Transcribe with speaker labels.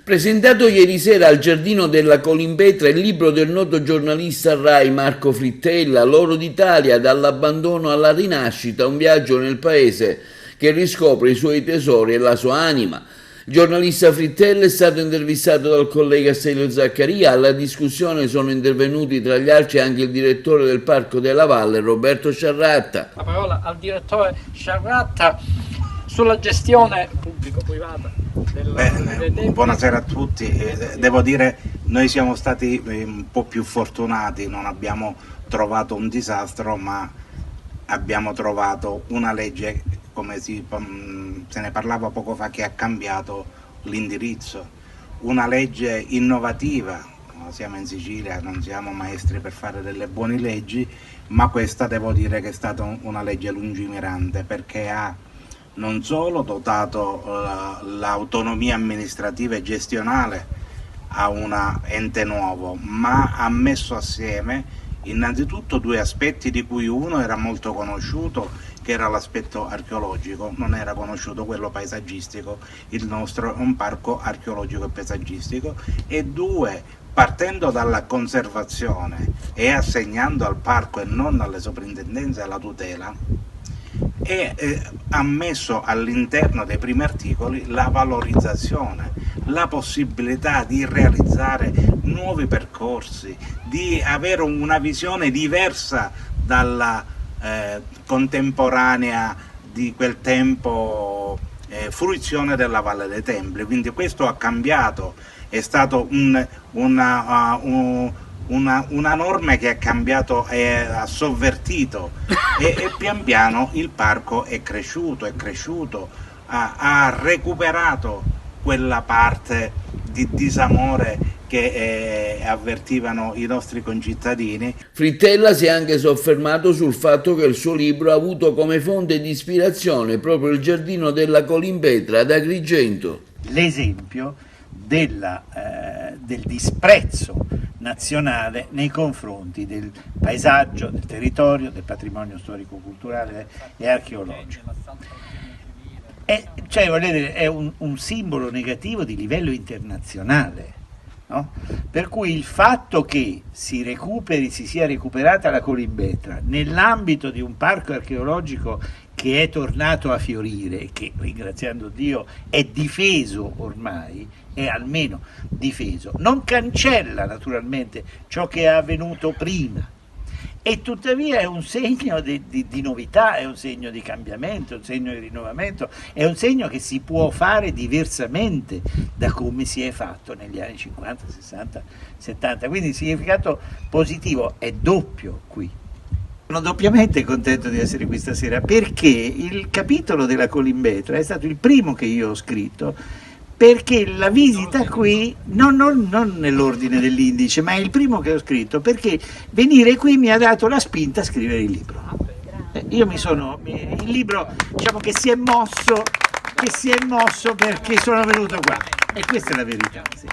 Speaker 1: Presentato ieri sera al Giardino della Colimbetra il libro del noto giornalista Rai Marco Frittella, L'oro d'Italia, dall'abbandono alla rinascita, un viaggio nel paese che riscopre i suoi tesori e la sua anima. Il giornalista Frittella è stato intervistato dal collega Stelio Zaccaria. Alla discussione sono intervenuti tra gli altri anche il direttore del Parco della Valle, Roberto Sciarratta.
Speaker 2: La parola al direttore Sciarratta sulla gestione pubblico-privata.
Speaker 3: Buonasera a tutti. Devo dire, noi siamo stati un po' più fortunati, non abbiamo trovato un disastro, ma abbiamo trovato una legge, come se ne parlava poco fa, che ha cambiato l'indirizzo, una legge innovativa. Siamo in Sicilia, non siamo maestri per fare delle buone leggi, ma questa devo dire che è stata una legge lungimirante, perché ha non solo dotato l'autonomia amministrativa e gestionale a un ente nuovo, ma ha messo assieme innanzitutto due aspetti, di cui uno era molto conosciuto, che era l'aspetto archeologico, non era conosciuto quello paesaggistico. Il nostro è un parco archeologico e paesaggistico, e due, partendo dalla conservazione e assegnando al parco e non alle soprintendenze alla tutela, e ha messo all'interno dei primi articoli la valorizzazione, la possibilità di realizzare nuovi percorsi, di avere una visione diversa dalla contemporanea di quel tempo fruizione della Valle dei Templi. Quindi questo ha cambiato, è stato una norma che ha cambiato e ha sovvertito, e pian piano il parco è cresciuto, ha recuperato quella parte di disamore che avvertivano i nostri concittadini.
Speaker 1: Frittella si è anche soffermato sul fatto che il suo libro ha avuto come fonte di ispirazione proprio il Giardino della Colimbetra ad Agrigento.
Speaker 4: L'esempio del disprezzo nazionale nei confronti del paesaggio, del territorio, del patrimonio storico-culturale e archeologico. Cioè, voglio dire, è un simbolo negativo di livello internazionale, no? Per cui il fatto che si sia recuperata la Colimbetra nell'ambito di un parco archeologico che è tornato a fiorire, che ringraziando Dio è difeso ormai, è almeno difeso, non cancella naturalmente ciò che è avvenuto prima, e tuttavia è un segno di novità, è un segno di cambiamento, è un segno di rinnovamento, è un segno che si può fare diversamente da come si è fatto negli anni 50, 60, 70, quindi il significato positivo è doppio qui. Sono doppiamente contento di essere qui stasera perché il capitolo della Colimbetra è stato il primo che io ho scritto, perché la visita qui, non nell'ordine dell'indice, ma è il primo che ho scritto, perché venire qui mi ha dato la spinta a scrivere il libro. Il libro, diciamo, che si è mosso perché sono venuto qua, e questa è la verità. Sì.